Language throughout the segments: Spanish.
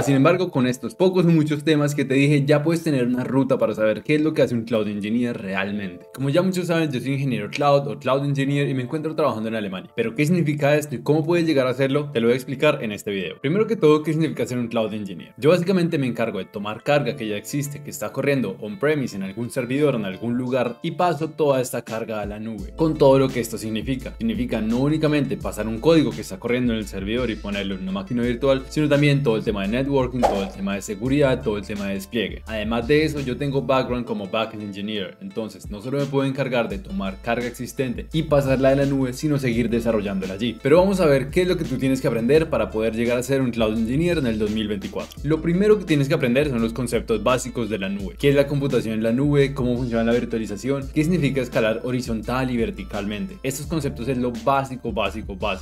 Sin embargo, con estos pocos o muchos temas que te dije, ya puedes tener una ruta para saber qué es lo que hace un Cloud Engineer realmente. Como ya muchos saben, yo soy ingeniero Cloud o Cloud Engineer y me encuentro trabajando en Alemania. Pero ¿qué significa esto y cómo puedes llegar a hacerlo? Te lo voy a explicar en este video. Primero que todo, ¿qué significa ser un Cloud Engineer? Yo básicamente me encargo de tomar carga que ya existe, que está corriendo on-premise en algún servidor, en algún lugar, y paso toda esta carga a la nube, con todo lo que esto significa. Significa no únicamente pasar un código que está corriendo en el servidor y ponerlo en una máquina virtual, sino también todo el tema de networking, todo el tema de seguridad, todo el tema de despliegue. Además de eso, yo tengo background como backend engineer, entonces no solo me puedo encargar de tomar carga existente y pasarla de la nube, sino seguir desarrollándola allí. Pero vamos a ver qué es lo que tú tienes que aprender para poder llegar a ser un Cloud Engineer en el 2024. Lo primero que tienes que aprender son los conceptos básicos de la nube. ¿Qué es la computación en la nube? ¿Cómo funciona la virtualización? ¿Qué significa escalar horizontal y verticalmente? Estos conceptos es lo básico,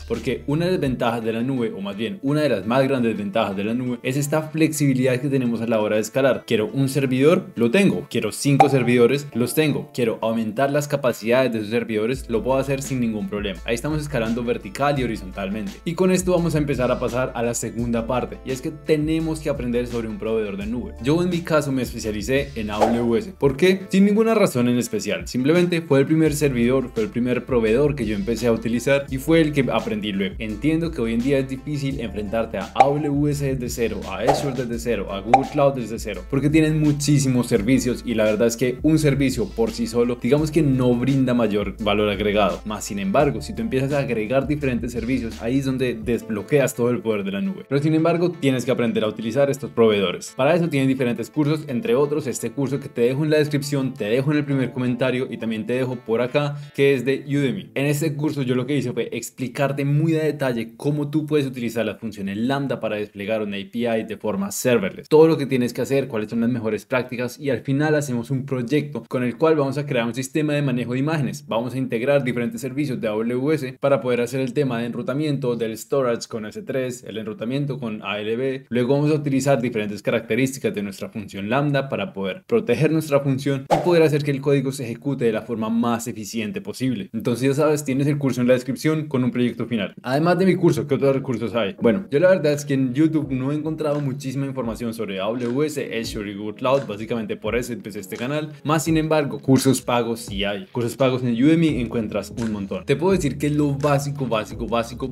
porque una desventaja de la nube, o más bien una de las más grandes ventajas de la nube, es esta flexibilidad que tenemos a la hora de escalar. Quiero un servidor, lo tengo. Quiero 5 servidores, los tengo. Quiero aumentar las capacidades de esos servidores, lo puedo hacer sin ningún problema. Ahí estamos escalando vertical y horizontalmente. Y con esto vamos a empezar a pasar a la segunda parte, y es que tenemos que aprender sobre un proveedor de nube. Yo en mi caso me especialicé en AWS. ¿Por qué? Sin ninguna razón en especial. Simplemente fue el primer servidor, fue el primer proveedor que yo empecé a utilizar y fue el que aprendí luego. Entiendo que hoy en día es difícil enfrentarte a AWS desde cero, a Azure desde cero, a Google Cloud desde cero, porque tienen muchísimos servicios y la verdad es que un servicio por sí solo, digamos que no brinda mayor valor agregado. Más sin embargo, si tú empiezas a agregar diferentes servicios, ahí es donde desbloqueas todo el poder de la nube. Pero sin embargo, tienes que aprender a utilizar estos proveedores. Para eso tienen diferentes cursos, entre otros este curso que te dejo en la descripción, te dejo en el primer comentario y también te dejo por acá, que es de Udemy. En este curso yo lo que hice fue explicarte muy a detalle cómo tú puedes utilizar las funciones Lambda para desplegar una API de forma serverless, todo lo que tienes que hacer, cuáles son las mejores prácticas, y al final hacemos un proyecto con el cual vamos a crear un sistema de manejo de imágenes. Vamos a integrar diferentes servicios de AWS para poder hacer el tema de enrutamiento del storage con S3, el enrutamiento con ALB. Luego vamos a utilizar diferentes características de nuestra función Lambda para poder proteger nuestra función y poder hacer que el código se ejecute de la forma más eficiente posible. Entonces ya sabes, tienes el curso en la descripción con un proyecto final. Además de mi curso, ¿qué otros recursos hay? Bueno, yo la verdad es que en YouTube no he encontrado muchísima información sobre AWS, Azure y Google Cloud, básicamente por eso empecé este canal. Más sin embargo, cursos pagos sí hay. Cursos pagos en Udemy encuentras un montón. Te puedo decir que es lo básico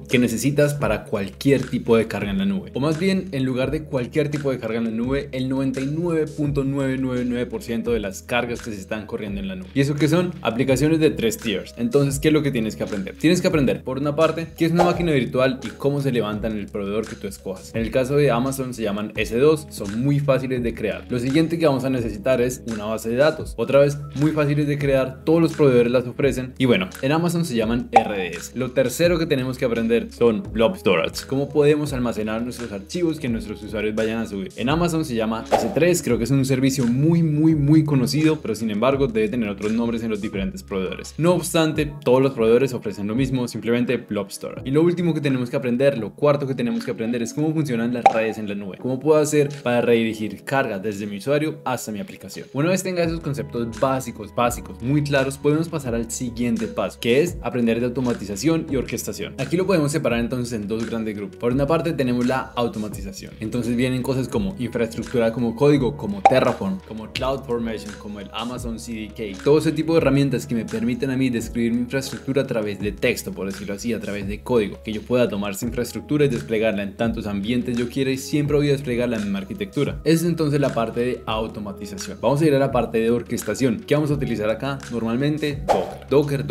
que necesitas para cualquier tipo de carga en la nube. O más bien, en lugar de cualquier tipo de carga en la nube, el 99.999% de las cargas que se están corriendo en la nube. ¿Y eso qué son? Aplicaciones de 3 tiers. Entonces, ¿qué es lo que tienes que aprender? Tienes que aprender, por una parte, qué es una máquina virtual y cómo se levanta en el proveedor que tú escojas. En el caso de Amazon se llaman S2, son muy fáciles de crear. Lo siguiente que vamos a necesitar es una base de datos. Otra vez, muy fáciles de crear, todos los proveedores las ofrecen. Y bueno, en Amazon se llaman RDS. Lo tercero que tenemos que aprender son blob storage. Cómo podemos almacenar nuestros archivos que nuestros usuarios vayan a subir. En Amazon se llama S3, creo que es un servicio muy conocido, pero sin embargo debe tener otros nombres en los diferentes proveedores. No obstante, todos los proveedores ofrecen lo mismo, simplemente blob storage. Y lo último que tenemos que aprender, lo cuarto que tenemos que aprender es cómo funcionan las redes en la nube. Cómo puedo hacer para redirigir carga desde mi usuario hasta mi aplicación. Una vez tenga esos conceptos básicos, muy claros, podemos pasar al siguiente paso, que es aprender de automatización y orquestación. Aquí lo podemos separar entonces en dos grandes grupos. Por una parte tenemos la automatización. Entonces vienen cosas como infraestructura como código, como Terraform, como CloudFormation, como el Amazon CDK. Todo ese tipo de herramientas que me permiten a mí describir mi infraestructura a través de texto, por decirlo así, a través de código. Que yo pueda tomar esa infraestructura y desplegarla en tantos ambientes yo quiera y siempre voy a desplegar la misma arquitectura. Esa es entonces la parte de automatización. Vamos a ir a la parte de orquestación. ¿Qué vamos a utilizar acá? Normalmente Docker.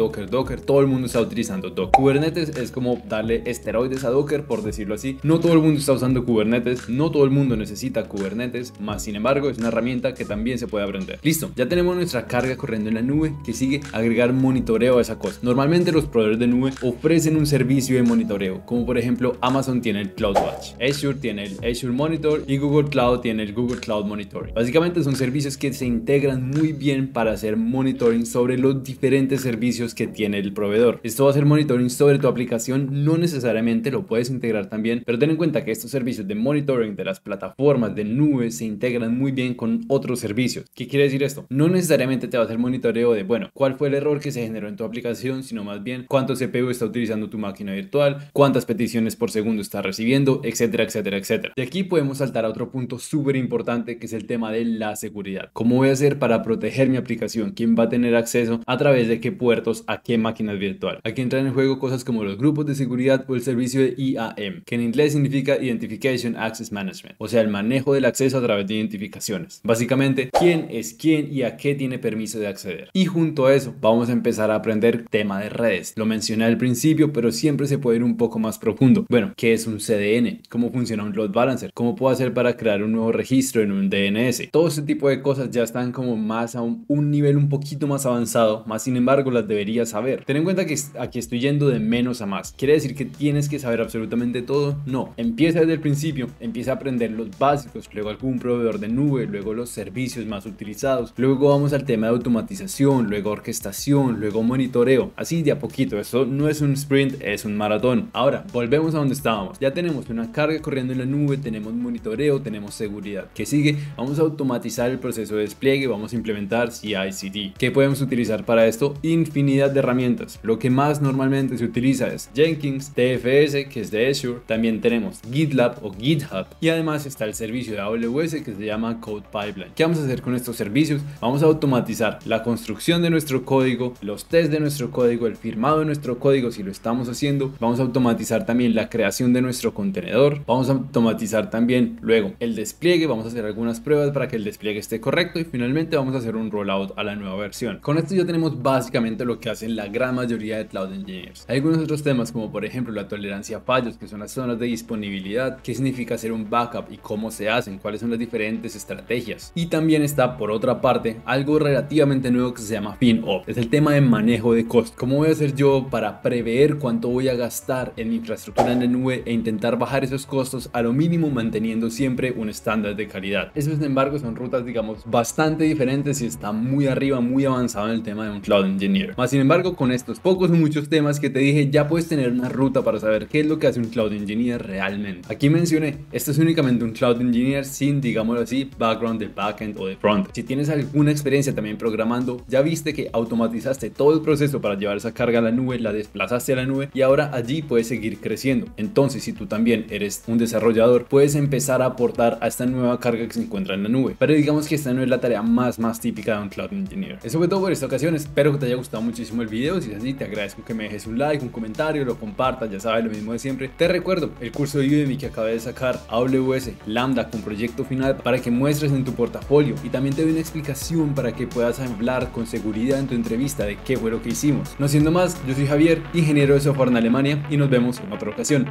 Todo el mundo está utilizando Docker. Kubernetes es como darle esteroides a Docker, por decirlo así. No todo el mundo está usando Kubernetes, no todo el mundo necesita Kubernetes, más sin embargo es una herramienta que también se puede aprender. Listo, ya tenemos nuestra carga corriendo en la nube. Que sigue agregar monitoreo a esa cosa. Normalmente los proveedores de nube ofrecen un servicio de monitoreo, como por ejemplo Amazon tiene el CloudWatch, Azure tiene el Azure Monitor y Google Cloud tiene el Google Cloud Monitoring. Básicamente son servicios que se integran muy bien para hacer monitoring sobre los diferentes servicios que tiene el proveedor. Esto va a ser monitoring sobre tu aplicación, no necesariamente lo puedes integrar también, pero ten en cuenta que estos servicios de monitoring de las plataformas de nube se integran muy bien con otros servicios. ¿Qué quiere decir esto? No necesariamente te va a hacer monitoreo de, bueno, cuál fue el error que se generó en tu aplicación, sino más bien cuánto CPU está utilizando tu máquina virtual, cuántas peticiones por segundo está recibiendo, etcétera, etcétera, etcétera. De aquí podemos saltar a otro punto súper importante, que es el tema de la seguridad. ¿Cómo voy a hacer para proteger mi aplicación? ¿Quién va a tener acceso? ¿A través de qué puertos? ¿A qué máquinas virtual? Aquí entran en juego cosas como los grupos de seguridad o el servicio de IAM, que en inglés significa Identification Access Management, o sea, el manejo del acceso a través de identificaciones. Básicamente, quién es quién y a qué tiene permiso de acceder. Y junto a eso, vamos a empezar a aprender tema de redes. Lo mencioné al principio, pero siempre se puede ir un poco más profundo. Bueno, ¿qué es un CDN? ¿Cómo funciona un load balancer? ¿Cómo puedo hacer para crear un nuevo registro en un DNS? Todo ese tipo de cosas ya están como más a un nivel un poquito más avanzado, más sin embargo las deberías saber. Ten en cuenta que aquí estoy yendo de menos a más. ¿Quiere decir que tienes que saber absolutamente todo? No. Empieza desde el principio, empieza a aprender los básicos, luego algún proveedor de nube, luego los servicios más utilizados, luego vamos al tema de automatización, luego orquestación, luego monitoreo, así de a poquito. Esto no es un sprint, es un maratón. Ahora, volvemos a donde estábamos. Ya tenemos una carga corriendo en la nube, tenemos monitoreo, tenemos seguridad. ¿Qué sigue? Vamos a automatizar el proceso de despliegue, vamos a implementar CI/CD. ¿Qué podemos utilizar para esto? Infinidad de herramientas. Lo que más normalmente se utiliza es Jenkins, TFS, que es de Azure, también tenemos GitLab o GitHub, y además está el servicio de AWS que se llama Code Pipeline. ¿Qué vamos a hacer con estos servicios? Vamos a automatizar la construcción de nuestro código, los tests de nuestro código, el firmado de nuestro código si lo estamos haciendo. Vamos a automatizar también la creación de nuestro contenedor. Vamos a automatizar también luego el despliegue. Vamos a hacer algunas pruebas para que el despliegue esté correcto y finalmente vamos a hacer un rollout a la nueva versión. Con esto ya tenemos básicamente lo que hacen la gran mayoría de Cloud Engineers. Hay algunos otros temas como por ejemplo la tolerancia a fallos, que son las zonas de disponibilidad, qué significa hacer un backup y cómo se hacen, cuáles son las diferentes estrategias. Y también está por otra parte algo relativamente nuevo que se llama FinOps. Es el tema de manejo de costos. ¿Cómo voy a hacer yo para prever cuánto voy a gastar en mi infraestructura en la nube e intentar bajar esos costos a lo mínimo manteniendo siempre un estándar de calidad? Eso sin embargo son rutas digamos bastante diferentes y está muy arriba, muy avanzado en el tema de un Cloud Engineer. Más sin embargo, con estos pocos o muchos temas que te dije, ya puedes tener una ruta para saber qué es lo que hace un Cloud Engineer realmente. Aquí mencioné, esto es únicamente un Cloud Engineer sin, digámoslo así, background de backend o de front. Si tienes alguna experiencia también programando, ya viste que automatizaste todo el proceso para llevar esa carga a la nube, la desplazaste a la nube y ahora allí puedes seguir creciendo. Entonces, si tú también eres un desarrollador, puedes empezar a aportar a esta nueva carga que se encuentra en la nube. Pero digamos que esta no es la tarea más típica de un Cloud Engineer. Eso fue todo por esta ocasión. Espero que te haya gustado muchísimo el video. Si es así, te agradezco que me dejes un like, un comentario, lo compartas, ya sabes, lo mismo de siempre. Te recuerdo el curso de Udemy que acabé de sacar, AWS Lambda con proyecto final, para que muestres en tu portafolio, y también te doy una explicación para que puedas hablar con seguridad en tu entrevista de qué fue lo que hicimos. No siendo más, yo soy Javier, ingeniero de software en Alemania, y nos vemos en otra ocasión.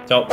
Chao.